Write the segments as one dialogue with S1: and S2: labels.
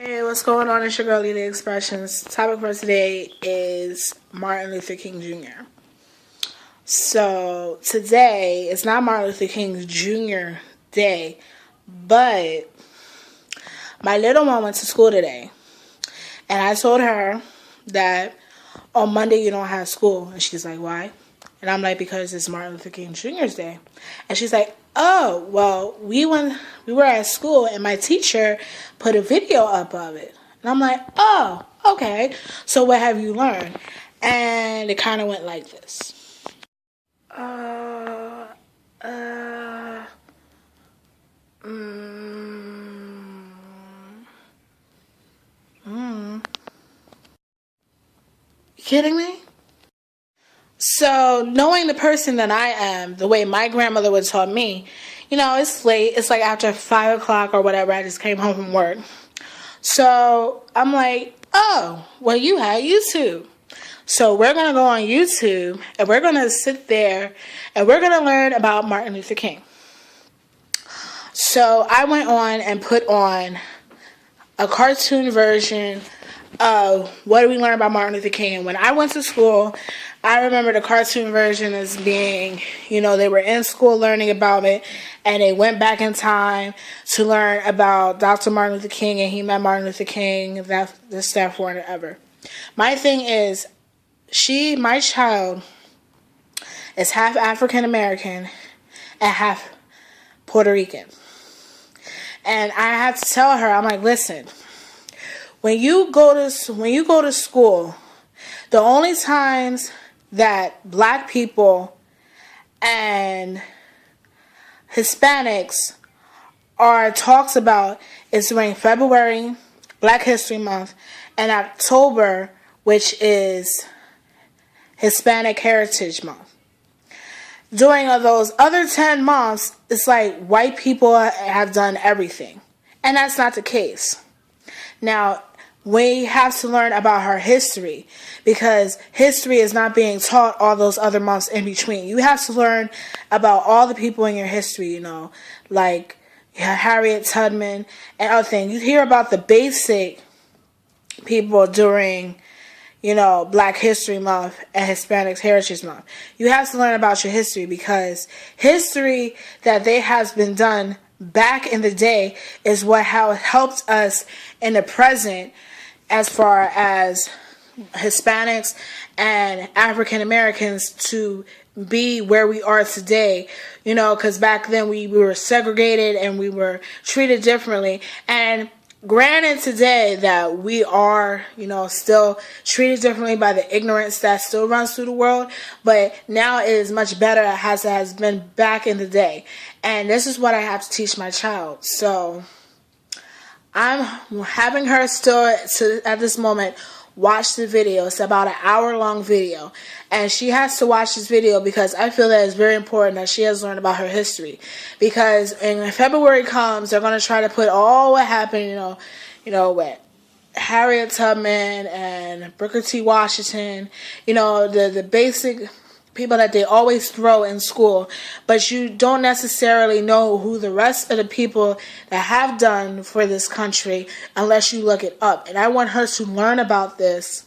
S1: Hey, what's going on? It's your girl, Lily Expressions. Topic for today is Martin Luther King Jr. So, today, it's not Martin Luther King Jr. Day, but my little one went to school today. And I told her that on Monday you don't have school. And she's like, why? And I'm like, because it's Martin Luther King Jr.'s day. And she's like, oh, well, we were at school and my teacher put a video up of it. And I'm like, oh, okay. So what have you learned? And it kind of went like this. You kidding me? So, knowing the person that I am, the way my grandmother would taught me, you know, it's late. It's like after 5 o'clock or whatever. I just came home from work. So, I'm like, oh, well, you had YouTube. So, we're going to go on YouTube and we're going to sit there and we're going to learn about Martin Luther King. So, I went on and put on a cartoon version of what do we learn about Martin Luther King. And when I went to school, I remember the cartoon version as being, you know, they were in school learning about it, and they went back in time to learn about Dr. Martin Luther King, and he met Martin Luther King, this, that, for, and ever. My thing is, my child, is half African American and half Puerto Rican. And I had to tell her, I'm like, listen, when you go to school, the only times that black people and Hispanics are talked about is during February, Black History Month, and October, which is Hispanic Heritage Month. During those other 10 months, it's like white people have done everything. And that's not the case. Now, we have to learn about her history because history is not being taught all those other months in between. You have to learn about all the people in your history, you know, like Harriet Tubman and other things. You hear about the basic people during, you know, Black History Month and Hispanic Heritage Month. You have to learn about your history because history that has been done back in the day is how it helped us in the present as far as Hispanics and African Americans to be where we are today, you know, because back then we were segregated and we were treated differently. And granted today that we are, you know, still treated differently by the ignorance that still runs through the world, but now it is much better as it has been back in the day. And this is what I have to teach my child. So I'm having her still, at this moment, watch the video. It's about an hour-long video. And she has to watch this video because I feel that it's very important that she has learned about her history. Because when February comes, they're going to try to put all what happened, you know, with Harriet Tubman and Booker T. Washington, you know, the basic people that they always throw in school, but you don't necessarily know who the rest of the people that have done for this country unless you look it up. And I want her to learn about this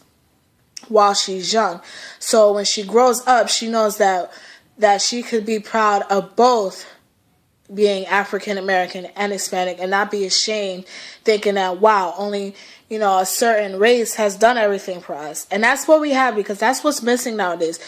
S1: while she's young. So when she grows up, she knows that she could be proud of both being African American and Hispanic and not be ashamed thinking that, wow, only, you know, a certain race has done everything for us. And that's what we have, because that's what's missing nowadays.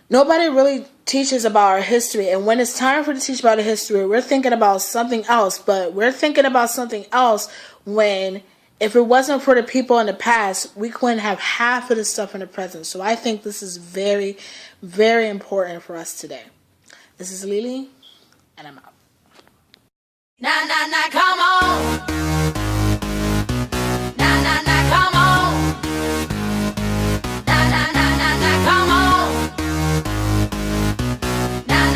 S1: Nobody really teaches about our history, and when it's time for to teach about the history, we're thinking about something else, but we're thinking about something else when, if it wasn't for the people in the past, we couldn't have half of the stuff in the present. So I think this is very, very important for us today. This is Lily, and I'm out.